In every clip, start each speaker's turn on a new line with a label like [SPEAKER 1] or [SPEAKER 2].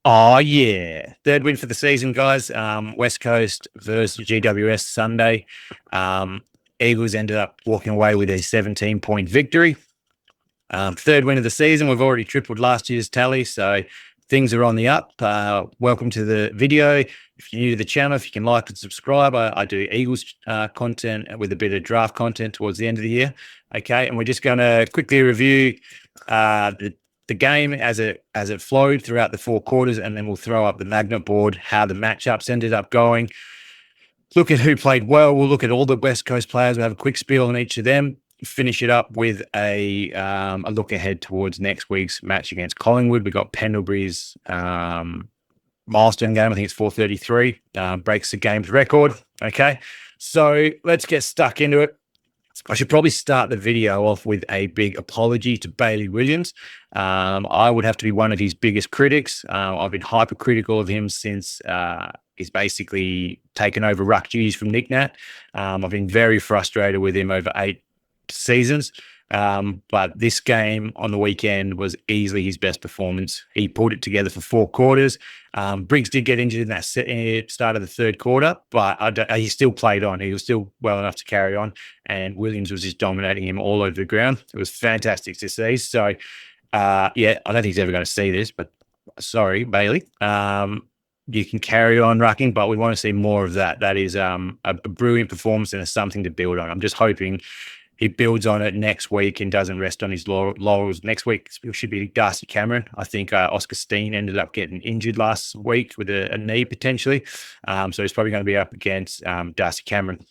[SPEAKER 1] Oh, yeah. Third win for the season, guys. West Coast versus GWS Sunday. Eagles ended up walking away with a 17-point victory. Third win of the season. We've already tripled last year's tally, so things are on the up. Welcome to the video. If you're new to the channel, if you can like and subscribe, I do Eagles content with a bit of draft content towards the end of the year. Okay, and we're just going to quickly review the game as it flowed throughout the four quarters, and then we'll throw up the magnet board, how the matchups ended up going. Look at who played well. We'll look at all the West Coast players. We'll have a quick spiel on each of them. Finish it up with a look ahead towards next week's match against Collingwood. We got Pendlebury's milestone game. I think it's 4:33. Breaks the game's record. Okay, so let's get stuck into it. I should probably start the video off with a big apology to Bailey Williams. I would have to be one of his biggest critics. I've been hypercritical of him since he's basically taken over ruck duties from Nick Nat. I've been very frustrated with him over 8 seasons. But this game on the weekend was easily his best performance. He pulled it together for 4 quarters. Briggs did get injured in that start of the third quarter, but he still played on. He was still well enough to carry on, and Williams was just dominating him all over the ground. It was fantastic to see. So, yeah, I don't think he's ever going to see this, but sorry, Bailey. You can carry on rucking, but we want to see more of that. That is a brilliant performance, and it's something to build on. I'm just hoping he builds on it next week and doesn't rest on his laurels. Next week should be Darcy Cameron. I think Oscar Steen ended up getting injured last week with a knee potentially. So he's probably going to be up against Darcy Cameron.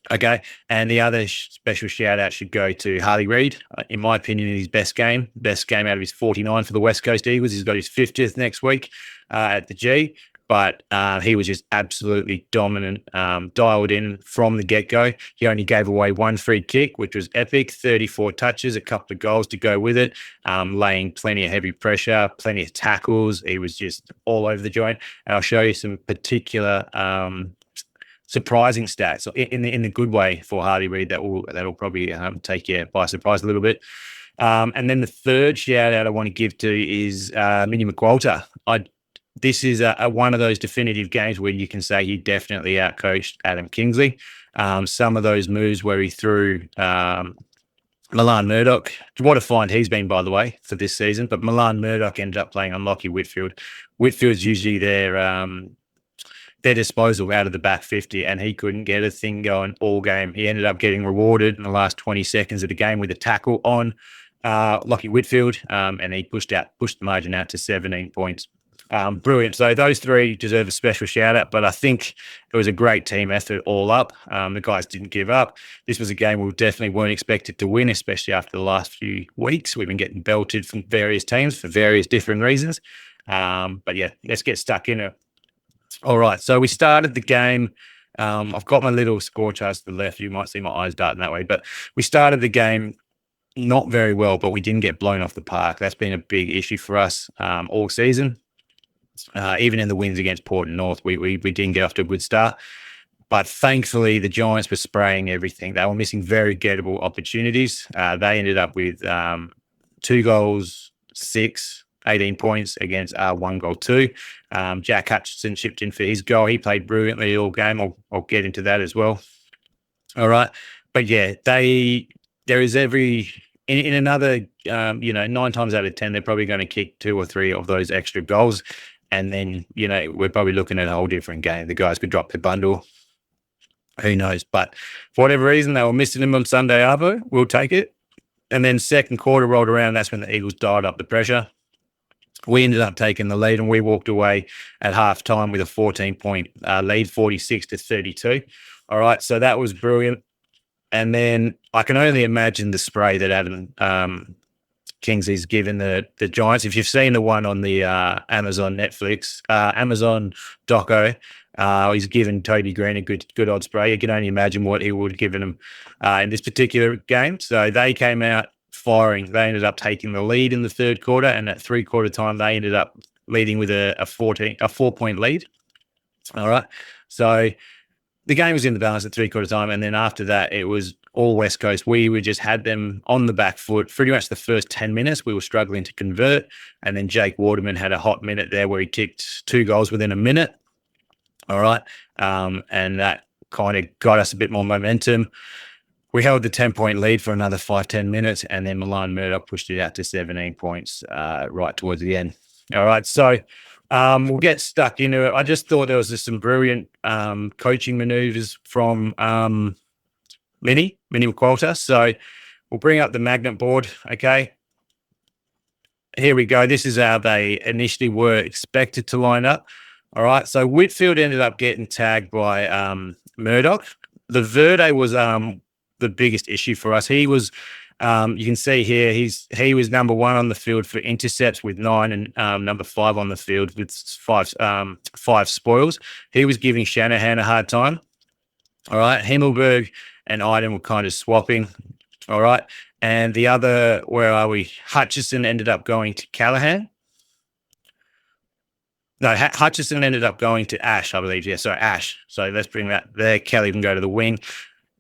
[SPEAKER 1] Okay. And the other special shout out should go to Harley Reid. In my opinion, his best game out of his 49 for the West Coast Eagles. He's got his 50th next week at the G. But he was just absolutely dominant, dialed in from the get-go. He only gave away 1 free kick, which was epic, 34 touches, a couple of goals to go with it, laying plenty of heavy pressure, plenty of tackles. He was just all over the joint. And I'll show you some particular surprising stats in the good way for Harley Reid that'll probably take you by surprise a little bit. And then the third shout-out I want to give to is Minnie McQualter. This is one of those definitive games where you can say he definitely outcoached Adam Kingsley. Some of those moves where he threw Milan Murdoch. What a find he's been, by the way, for this season. But Milan Murdoch ended up playing on Lockie Whitfield. Whitfield's usually their disposal out of the back 50, and he couldn't get a thing going all game. He ended up getting rewarded in the last 20 seconds of the game with a tackle on Lockie Whitfield, and he pushed the margin out to 17 points. Brilliant. So those 3 deserve a special shout out, but I think it was a great team effort all up. The guys didn't give up. This was a game we definitely weren't expected to win, especially after the last few weeks. We've been getting belted from various teams for various different reasons. But yeah, let's get stuck in it. All right. So we started the game. I've got my little score charts to the left. You might see my eyes darting that way, but we started the game not very well, but we didn't get blown off the park. That's been a big issue for us all season. Even in the wins against Port and North, we didn't get off to a good start. But thankfully, the Giants were spraying everything. They were missing very gettable opportunities. They ended up with 2 goals, 18 points against 1 goal, 2. Jack Hutchinson chipped in for his goal. He played brilliantly all game. I'll get into that as well. All right. But yeah, there is in another, 9 times out of 10, they're probably going to kick 2 or 3 of those extra goals. And then, we're probably looking at a whole different game. The guys could drop their bundle. Who knows? But for whatever reason, they were missing him on Sunday Arvo. We'll take it. And then second quarter rolled around. That's when the Eagles dialed up the pressure. We ended up taking the lead, and we walked away at halftime with a 14-point lead, 46-32. All right. So that was brilliant. And then I can only imagine the spray that Adam Kingsley's given the Giants. If you've seen the one on the Amazon doco, he's given Toby Green a good odd spray. You can only imagine what he would have given him in this particular game. So they came out firing. They ended up taking the lead in the third quarter, and at 3-quarter time, they ended up leading with a 4-point lead. All right. So the game was in the balance at 3/4 time, and then after that, it was all West Coast. We just had them on the back foot. Pretty much the first 10 minutes, we were struggling to convert, and then Jake Waterman had a hot minute there where he kicked 2 goals within a minute. All right, and that kind of got us a bit more momentum. We held the 10-point lead for another 5-10 minutes, and then Milan Murdoch pushed it out to 17 points right towards the end. All right, so we'll get stuck into it. I just thought there was just some brilliant coaching maneuvers from Minnie McQualter. So we'll bring up the magnet board, okay? Here we go. This is how they initially were expected to line up. All right, so Whitfield ended up getting tagged by Murdoch. The Verde was the biggest issue for us. He was, you can see here, he was number 1 on the field for intercepts with 9, and number 5 on the field with 5 spoils. He was giving Shanahan a hard time. All right, Himmelberg and Iden were kind of swapping. All right, and the other, where are we? Hutchison ended up going to Callahan. No, Hutchison ended up going to Ash, I believe. Yeah, sorry, Ash. So let's bring that there. Kelly can go to the wing.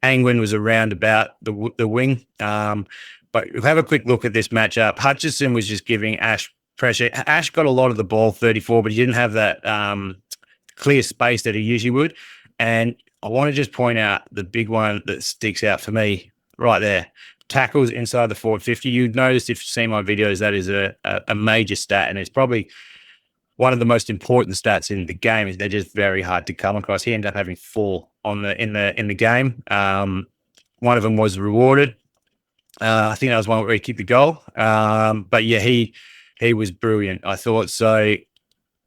[SPEAKER 1] Angwin was around about the wing. But we'll have a quick look at this matchup. Hutchison was just giving Ash pressure. Ash got a lot of the ball, 34, but he didn't have that clear space that he usually would. And I want to just point out the big one that sticks out for me right there. Tackles inside the forward 50. You'd notice if you've seen my videos, that is a major stat, and it's probably one of the most important stats in the game. Is they're just very hard to come across. He ended up having 4 in the game. One of them was rewarded. I think that was one where he kicked the goal. But yeah, he was brilliant, I thought. So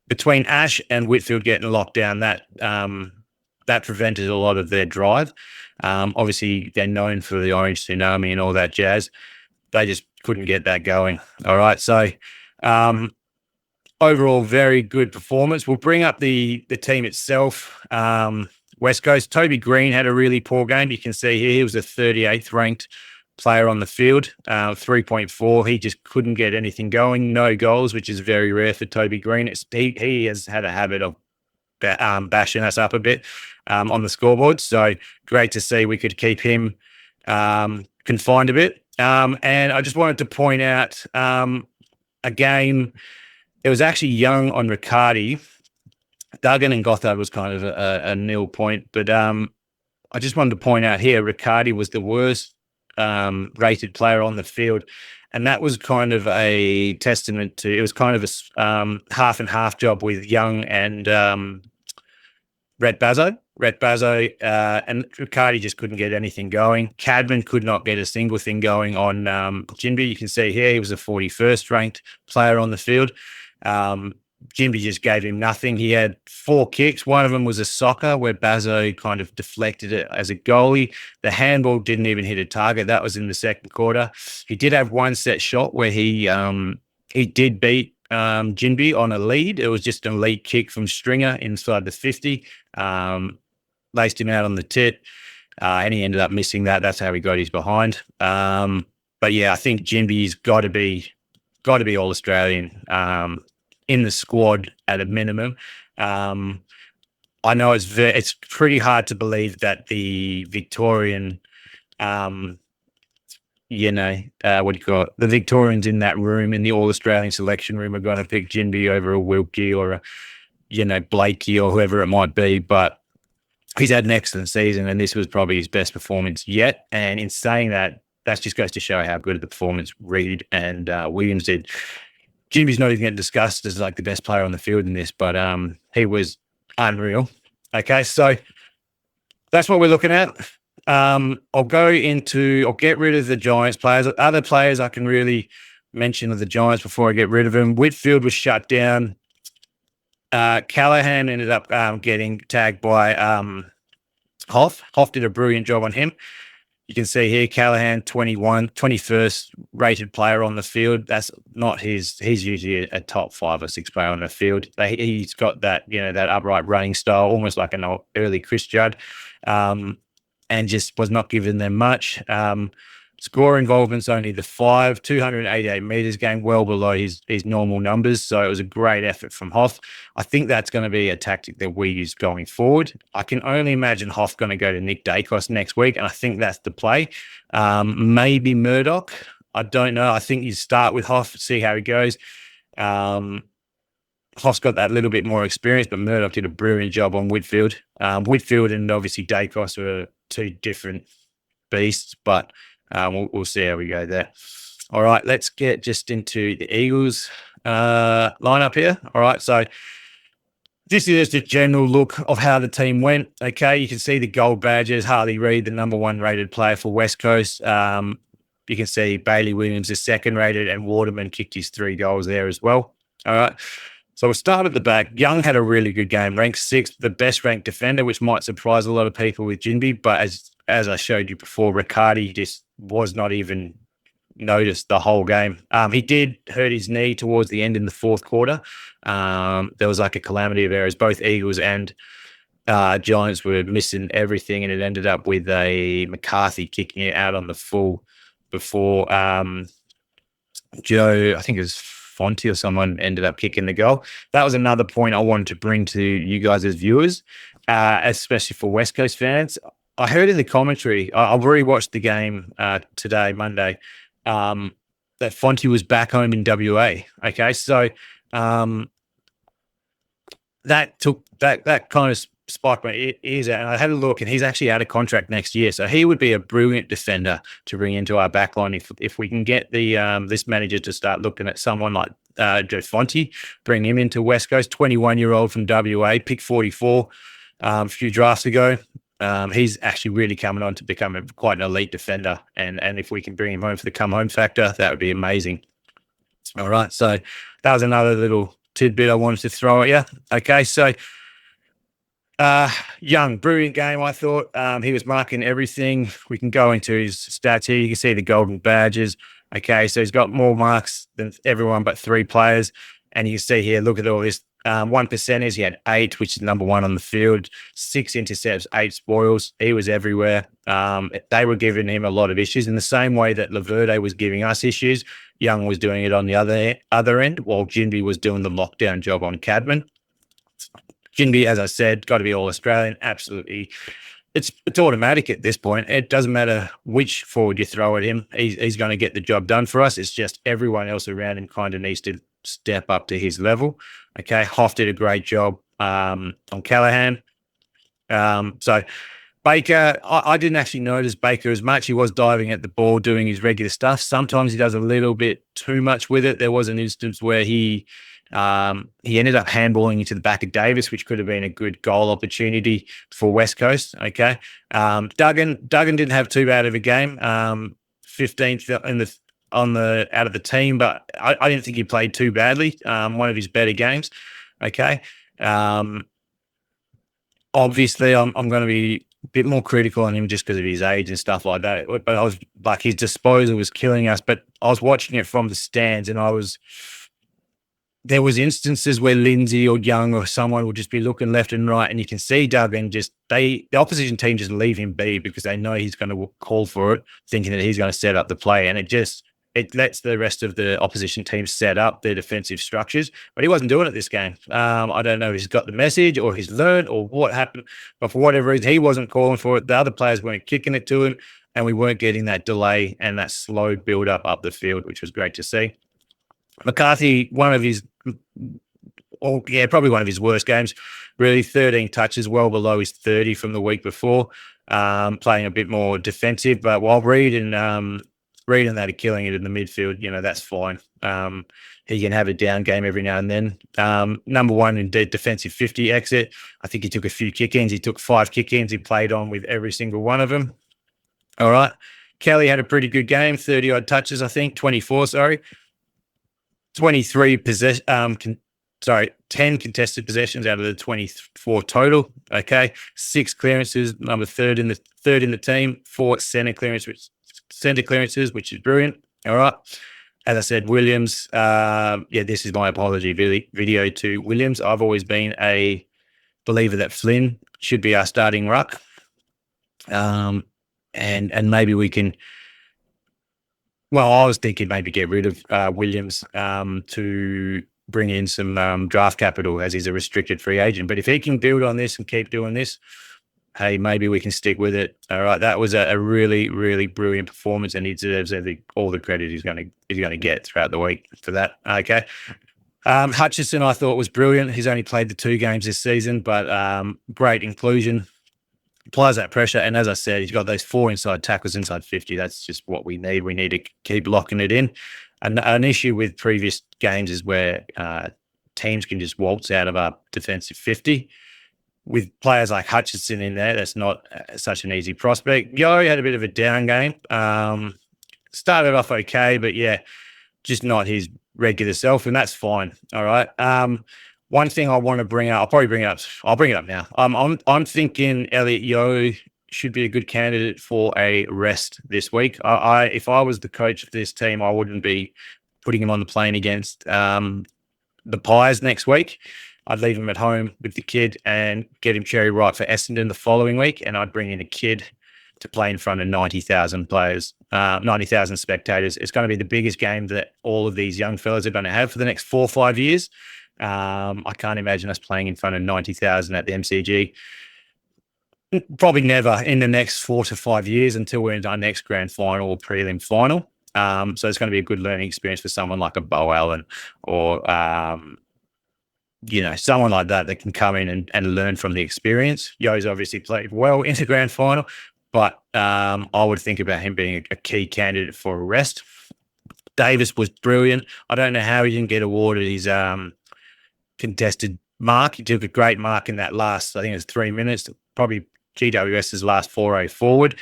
[SPEAKER 1] between Ash and Whitfield getting locked down, that prevented a lot of their drive. Obviously, they're known for the Orange Tsunami and all that jazz. They just couldn't get that going. All right, so overall, very good performance. We'll bring up the team itself. West Coast, Toby Green had a really poor game. You can see here he was a 38th ranked player on the field, 3.4. He just couldn't get anything going. No goals, which is very rare for Toby Green. He has had a habit of bashing us up a bit on the scoreboard. So great to see we could keep him confined a bit. And I just wanted to point out a game. It was actually Young on Riccardi. Duggan and Gothard was kind of a nil point, but I just wanted to point out here, Riccardi was the worst rated player on the field, and that was kind of a testament to, it was kind of a half and half job with Young and Rhett Bazzo, and Riccardi just couldn't get anything going. Cadman could not get a single thing going on Jinby. You can see here he was a 41st ranked player on the field. Jinby just gave him nothing. He had 4 kicks. One of them was a soccer where Bazzo kind of deflected it as a goalie. The handball didn't even hit a target. That was in the second quarter. He did have one set shot where he did beat Jinby on a lead. It was just a lead kick from Stringer inside the 50. Laced him out on the tit, and he ended up missing that. That's how he got his behind. But yeah, I think Jinby's got to be all Australian in the squad at a minimum. I know it's pretty hard to believe that the Victorian, what do you call it? The Victorians in that room, in the All Australian selection room, are going to pick Jinby over a Wilkie or a Blakey or whoever it might be. But he's had an excellent season, and this was probably his best performance yet. And in saying that, that just goes to show how good of the performance Reid and Williams did. Jinby's not even getting discussed as like the best player on the field in this, but he was unreal. Okay, so that's what we're looking at. I'll get rid of the Giants players. Other players I can really mention of the Giants before I get rid of them. Whitfield was shut down. Callahan ended up getting tagged by Hoff. Hoff did a brilliant job on him. You can see here, Callahan, 21st rated player on the field. That's not he's usually a top 5 or 6 player on the field. He's got that, that upright running style, almost like an early Chris Judd, and just was not giving them much. Score involvement's only the 5, 288 metres, game well below his normal numbers. So it was a great effort from Hoff. I think that's going to be a tactic that we use going forward. I can only imagine Hoff going to go to Nick Dacos next week, and I think that's the play. Maybe Murdoch. I don't know. I think you start with Hoff, see how he goes. Hoff's got that little bit more experience, but Murdoch did a brilliant job on Whitfield. Whitfield and obviously Dacos are two different beasts, but we'll see how we go there. All right, let's get just into the Eagles lineup here. All right, so this is just a general look of how the team went. Okay, you can see the gold badges. Harley Reid, the number 1 rated player for West Coast. You can see Bailey Williams, the 2nd rated, and Waterman kicked his 3 goals there as well. All right. So we'll start at the back. Young had a really good game, ranked 6th, the best ranked defender, which might surprise a lot of people with Jinby. But as I showed you before, Riccardi just was not even noticed the whole game. He did hurt his knee towards the end in the 4th quarter. There was like a calamity of errors. Both Eagles and Giants were missing everything, and it ended up with a McCarthy kicking it out on the full before Joe, I think it was Fonte or someone, ended up kicking the goal. That was another point I wanted to bring to you guys as viewers, especially for West Coast fans. I heard in the commentary, I've rewatched the game today, Monday, that Fonte was back home in WA. Okay, so that kind of spiked my ears out, and I had a look, and he's actually out of contract next year. So he would be a brilliant defender to bring into our backline if we can get the this manager to start looking at someone like Joe Fonte, bring him into West Coast, 21-year-old from WA, pick 44 a few drafts ago. He's actually really coming on to become quite an elite defender, and if we can bring him home for the come home factor, that would be amazing. All right, so that was another little tidbit I wanted to throw at you. Okay, so Young, brilliant game, I thought. He was marking everything. We can go into his stats here. You can see the golden badges. Okay, so he's got more marks than everyone but 3 players. And you can see here, look at all this. 1%ers, he had 8, which is number 1 on the field, 6 intercepts, 8 spoils. He was everywhere. They were giving him a lot of issues in the same way that Laverde was giving us issues. Young was doing it on the other end, while Jinby was doing the lockdown job on Cadman. Jinby, as I said, got to be All-Australian. Absolutely. It's automatic at this point. It doesn't matter which forward you throw at him. He's going to get the job done for us. It's just everyone else around him kind of needs to step up to his level. Okay, Hoff did a great job on Callahan. So Baker, I didn't actually notice Baker as much. He was diving at the ball, doing his regular stuff. Sometimes he does a little bit too much with it. There was an instance where he ended up handballing into the back of Davis, which could have been a good goal opportunity for West Coast. Okay, Duggan didn't have too bad of a game. 15th out of the team, but I didn't think he played too badly. One of his better games. Okay, obviously I'm going to be a bit more critical on him just because of his age and stuff like that. But I was like, his disposal was killing us. But I was watching it from the stands, and there was instances where Lindsay or Young or someone would just be looking left and right, and you can see Duggan the opposition team just leave him be because they know he's going to call for it, thinking that he's going to set up the play, and it lets the rest of the opposition team set up their defensive structures. But he wasn't doing it this game. I don't know if he's got the message or he's learned or what happened, but for whatever reason, he wasn't calling for it. The other players weren't kicking it to him, and we weren't getting that delay and that slow build up the field, which was great to see. McCarthy, probably one of his worst games, really. 13 touches, well below his 30 from the week before, playing a bit more defensive. But while Reid and that are killing it in the midfield, that's fine. He can have a down game every now and then. Number 1 in defensive 50 exit. I think he took a few kick-ins. He took 5 kick-ins. He played on with every single one of them. All right. Kelly had a pretty good game, 30-odd touches, I think, 24, sorry. 10 contested possessions out of the 24 total. Okay, 6 clearances, number 3rd in the team, 4 center clearances, which is brilliant. All right, as I said, Williams. This is my apology video to Williams. I've always been a believer that Flynn should be our starting ruck, and maybe we can Well, I was thinking maybe get rid of Williams to bring in some draft capital as he's a restricted free agent. But if he can build on this and keep doing this, hey, maybe we can stick with it. All right, that was a really, really brilliant performance, and he deserves all the credit he's going to get throughout the week for that. Okay. Hutchison, I thought was brilliant. He's only played the 2 games this season, but great inclusion. Applies that pressure, and as I said, he's got those 4 inside tackles inside 50. That's just what we need. We need to keep locking it in. And an issue with previous games is where teams can just waltz out of a defensive 50. With players like Hutchison in there, that's not such an easy prospect. Yo had a bit of a down game. Started off okay, but yeah, just not his regular self, and that's fine. All right. One thing I want to bring up, I'll probably bring it up. I'll bring it up now. I'm thinking Elliot Yeo should be a good candidate for a rest this week. If I was the coach of this team, I wouldn't be putting him on the plane against the Pies next week. I'd leave him at home with the kid and get him cherry ripe for Essendon the following week, and I'd bring in a kid to play in front of 90,000 players, 90,000 spectators. It's going to be the biggest game that all of these young fellas are going to have for the next 4 or 5 years. I can't imagine us playing in front of 90,000 at the MCG. Probably never in the next 4 to 5 years until we're in our next grand final or prelim final. So it's going to be a good learning experience for someone like a Bo Allen or, someone like that can come in and learn from the experience. Yo's obviously played well in the grand final, but I would think about him being a key candidate for a rest. Davis was brilliant. I don't know how he didn't get awarded his contested mark. He took a great mark in that last, I think it was 3 minutes, probably GWS's last foray forward.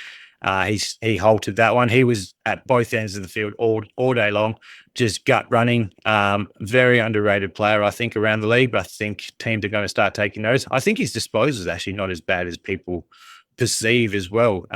[SPEAKER 1] He halted that one. He was at both ends of the field all day long, just gut running. Very underrated player, I think, around the league, but I think teams are going to start taking notice. I think his disposal is actually not as bad as people perceive as well.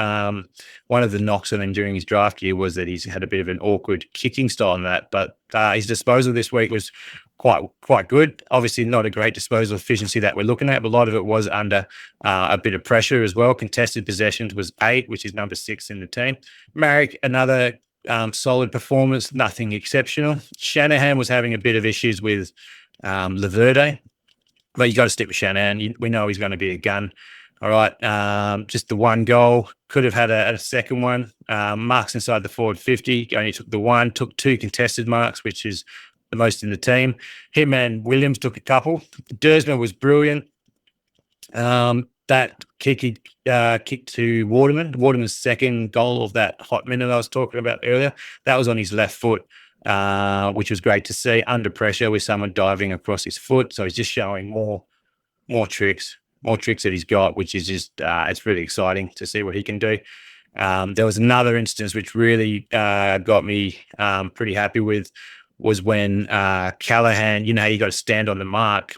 [SPEAKER 1] One of the knocks on him during his draft year was that he's had a bit of an awkward kicking style in that, but his disposal this week was quite good. Obviously not a great disposal efficiency that we're looking at, but a lot of it was under a bit of pressure as well. Contested possessions was 8, which is number 6 in the team. Marek, another solid performance, nothing exceptional. Shanahan was having a bit of issues with Laverde, but you got to stick with Shanahan. We know he's going to be a gun. All right. Just the 1 goal. Could have had a second one. Marks inside the forward 50. Only took the 1. Took 2 contested marks, which is the most in the team. Him and Williams took a couple. Dersman was brilliant. That kick he kicked to Waterman. Waterman's second goal of that hot minute I was talking about earlier, that was on his left foot, which was great to see under pressure with someone diving across his foot. So he's just showing more tricks that he's got, which is just it's really exciting to see what he can do. There was another instance which really got me pretty happy with, was when Callaghan, you got to stand on the mark.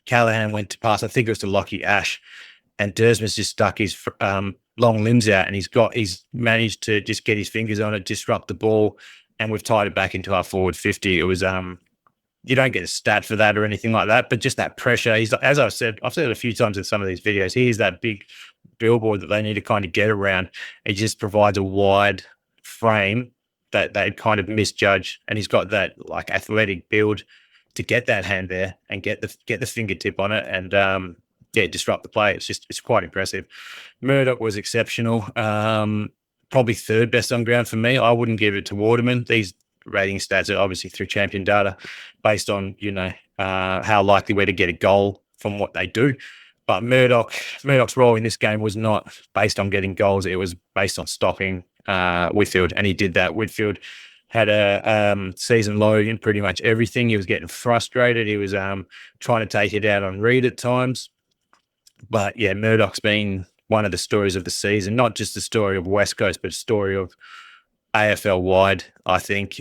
[SPEAKER 1] Callaghan went to pass, I think it was to Lockie Ash, and Dersman's just stuck his long limbs out, and he's managed to just get his fingers on it, disrupt the ball, and we've tied it back into our forward 50. It was you don't get a stat for that or anything like that, but just that pressure. He's, as I've said it a few times in some of these videos, he is that big billboard that they need to kind of get around. He just provides a wide frame that they'd kind of misjudge, and he's got that like athletic build to get that hand there and get the fingertip on it and disrupt the play. It's quite impressive. Murdoch was exceptional. Probably 3rd best on ground for me. I wouldn't give it to Waterman. These rating stats are obviously through champion data based on how likely we're to get a goal from what they do. But Murdoch's role in this game was not based on getting goals. It was based on stopping Whitfield, and he did that. Whitfield had a season low in pretty much everything. He was getting frustrated. He was trying to take it out on Reed at times. But yeah, Murdoch's been one of the stories of the season, not just the story of West Coast, but a story of AFL wide, I think.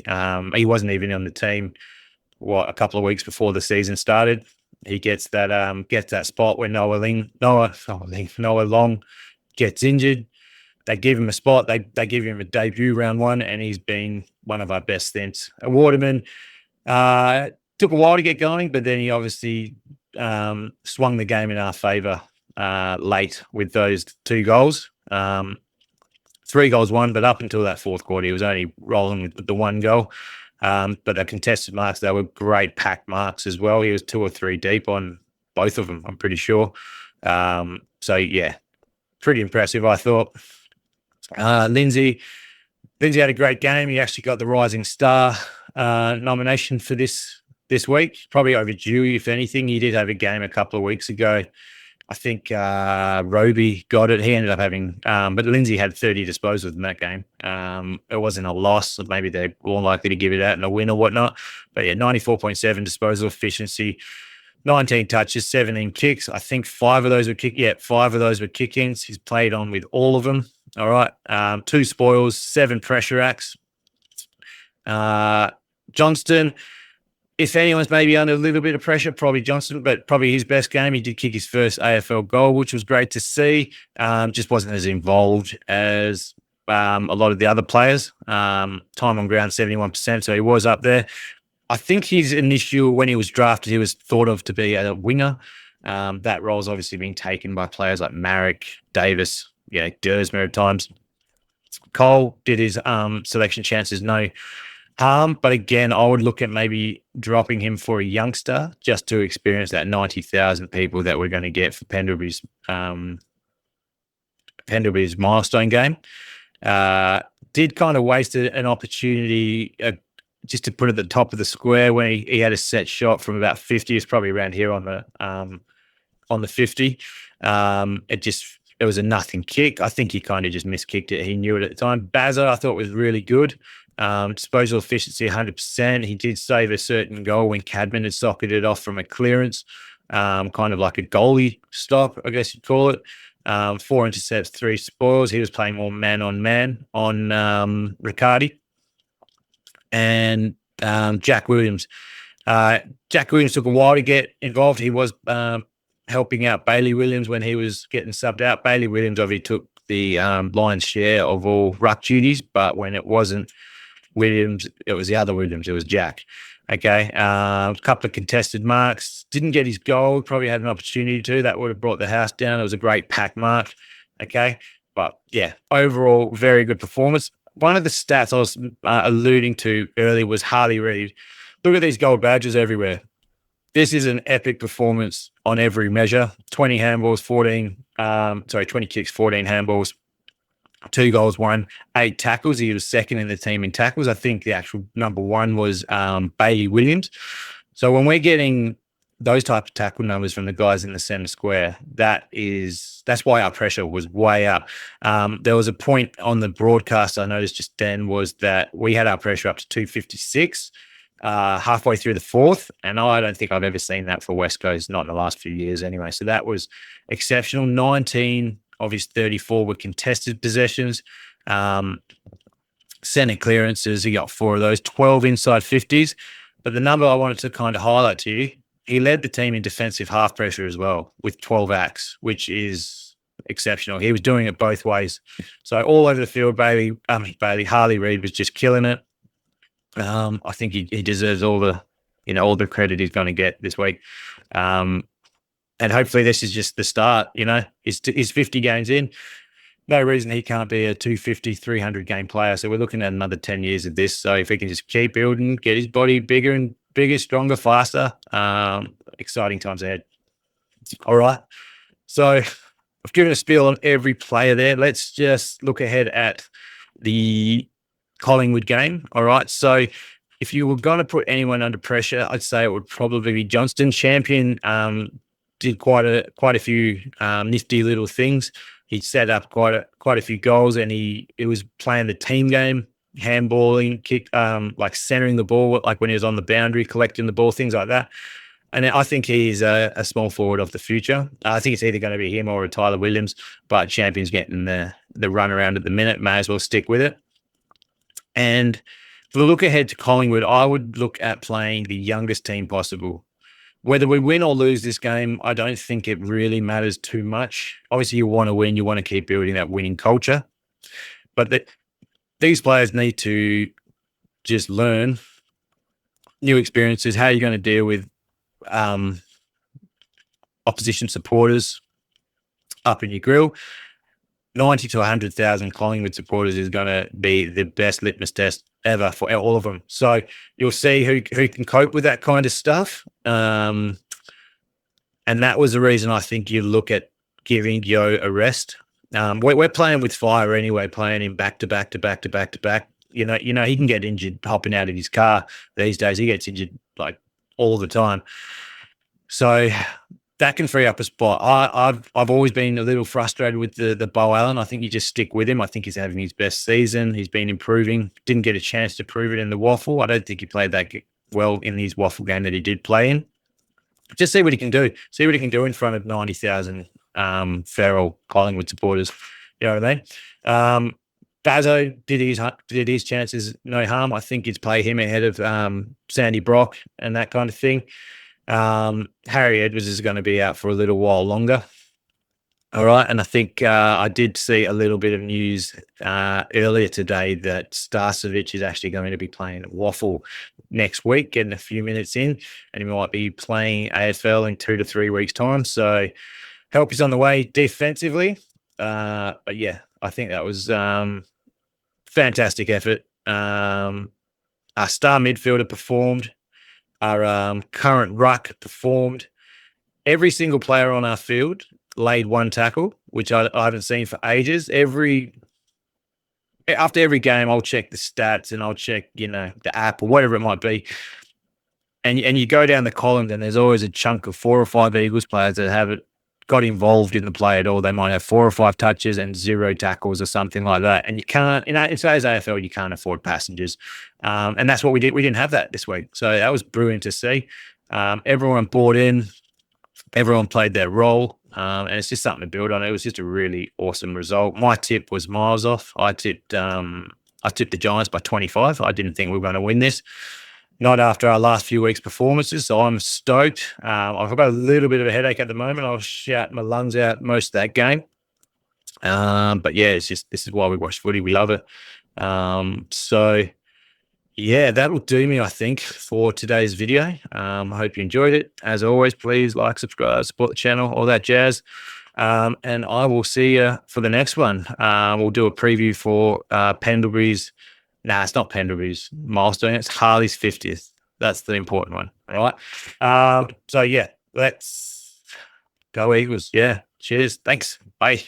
[SPEAKER 1] He wasn't even on the team, a couple of weeks before the season started. He gets that spot where Noah Long gets injured. They give him a spot. They give him a debut round 1, and he's been one of our best stints. Waterman took a while to get going, but then he obviously swung the game in our favour late with those 2 goals. 3 goals won, but up until that fourth quarter, he was only rolling with the 1 goal. But the contested marks, they were great packed marks as well. He was 2 or 3 deep on both of them, I'm pretty sure. So, yeah, pretty impressive, I thought. Lindsay had a great game. He actually got the Rising Star nomination for this week. Probably overdue, if anything. He did have a game a couple of weeks ago. I think Roby got it. He ended up having, but Lindsay had 30 disposals in that game. It wasn't a loss. So maybe they're more likely to give it out in a win or whatnot. But yeah, 94.7 disposal efficiency, 19 touches, 17 kicks. I think 5 of those were kick-ins. He's played on with all of them. All right. 2 spoils, 7 pressure acts. Johnston, if anyone's maybe under a little bit of pressure, probably Johnston, but probably his best game. He did kick his first AFL goal, which was great to see. Just wasn't as involved as a lot of the other players. Time on ground, 71%, so he was up there. I think his initial, when he was drafted, he was thought of to be a winger. That role's obviously been taken by players like Marek, Davis, Dersmer at times. Cole did his selection chances no harm, but again, I would look at maybe dropping him for a youngster just to experience that 90,000 people that we're going to get for Pendlebury's milestone game. Did kind of waste an opportunity just to put it at the top of the square when he had a set shot from about 50. It's probably around here on the 50. It was a nothing kick. I think he kind of just miskicked it. He knew it at the time. Bazza, I thought, was really good. Disposal efficiency, 100%. He did save a certain goal when Cadman had socketed it off from a clearance, kind of like a goalie stop, I guess you'd call it. 4 intercepts, 3 spoils. He was playing more man-on-man on Riccardi. And Jack Williams. Jack Williams took a while to get involved. He was helping out Bailey Williams when he was getting subbed out. Bailey Williams obviously took the lion's share of all ruck duties, but when it wasn't Williams, it was the other Williams. It was Jack. Okay. A couple of contested marks. Didn't get his goal. Probably had an opportunity to. That would have brought the house down. It was a great pack mark. Okay. But yeah, overall, very good performance. One of the stats I was alluding to earlier was Harley Reid. Look at these gold badges everywhere. This is an epic performance on every measure. 20 handballs, 20 kicks, 14 handballs, 2 goals, 1, 8 tackles. He was second in the team in tackles. I think the actual number 1 was Bailey Williams. So when we're getting those type of tackle numbers from the guys in the center square, that's why our pressure was way up. There was a point on the broadcast I noticed just then was that we had our pressure up to 256 halfway through the fourth, and I don't think I've ever seen that for West Coast, not in the last few years anyway. So that was exceptional. 19 of his 34 were contested possessions. Center clearances, he got 4 of those, 12 inside 50s. But the number I wanted to kind of highlight to you, he led the team in defensive half pressure as well with 12 acts, which is exceptional. He was doing it both ways. So all over the field, Harley Reid was just killing it. I think he deserves all the credit he's going to get this week. And hopefully this is just the start. He's 50 games in. No reason he can't be a 250, 300 game player. So we're looking at another 10 years of this. So if he can just keep building, get his body bigger, stronger, faster, exciting times ahead. All right. So I've given a spiel on every player there. Let's just look ahead at the Collingwood game. All right. So if you were going to put anyone under pressure, I'd say it would probably be Johnston. Champion did quite a few nifty little things. He set up quite a few goals, and he was playing the team game, handballing, kick, like centering the ball, like when he was on the boundary, collecting the ball, things like that. And I think he's a small forward of the future. I think it's either going to be him or a Tyler Williams, but Champion's getting the run around at the minute. May as well stick with it. And for the look ahead to Collingwood, I would look at playing the youngest team possible. Whether we win or lose this game, I don't think it really matters too much. Obviously, you want to win. You want to keep building that winning culture. But these players need to just learn new experiences, how you're going to deal with opposition supporters up in your grill. 90 to 100,000 Collingwood supporters is going to be the best litmus test ever for all of them. So you'll see who can cope with that kind of stuff. And that was the reason I think you look at giving Yo a rest. We're playing with fire anyway, playing him back to back to back to back to back. You know, he can get injured hopping out of his car these days. He gets injured like all the time. So that can free up a spot. I've always been a little frustrated with the Bo Allen. I think you just stick with him. I think he's having his best season. He's been improving. Didn't get a chance to prove it in the waffle. I don't think he played that well in his waffle game that he did play in. Just see what he can do. See what he can do in front of 90,000 feral Collingwood supporters. You know what I mean? Bazzo did his chances no harm. I think you'd play him ahead of Sandy Brock and that kind of thing. Harry Edwards is going to be out for a little while longer. All right. And I think I did see a little bit of news earlier today that Starcevic is actually going to be playing waffle next week, getting a few minutes in, and he might be playing AFL in 2 to 3 weeks' time. So help is on the way defensively. But yeah, I think that was fantastic effort. Our star midfielder performed. Our current ruck performed. Every single player on our field laid one tackle, which I haven't seen for ages. After every game, I'll check the stats and I'll check, the app or whatever it might be. And you go down the column, and there's always a chunk of 4 or 5 Eagles players that haven't got involved in the play at all. They might have 4 or 5 touches and 0 tackles or something like that. And you can't, in today's AFL, you can't afford passengers. And that's what we did. We didn't have that this week. So that was brilliant to see. Everyone bought in. Everyone played their role. And it's just something to build on. It was just a really awesome result. My tip was miles off. I tipped the Giants by 25. I didn't think we were going to win this. Not after our last few weeks' performances, so I'm stoked. I've got a little bit of a headache at the moment. I was shouting my lungs out most of that game. But yeah, this is why we watch footy. We love it. So yeah, that'll do me, I think, for today's video. I hope you enjoyed it. As always, please like, subscribe, support the channel, all that jazz. And I will see you for the next one. We'll do a preview for Pendlebury's. Nah, it's not Pendlebury's milestone. It's Harley's 50th. That's the important one. All right. So yeah, let's go Eagles. Yeah. Cheers. Thanks. Bye.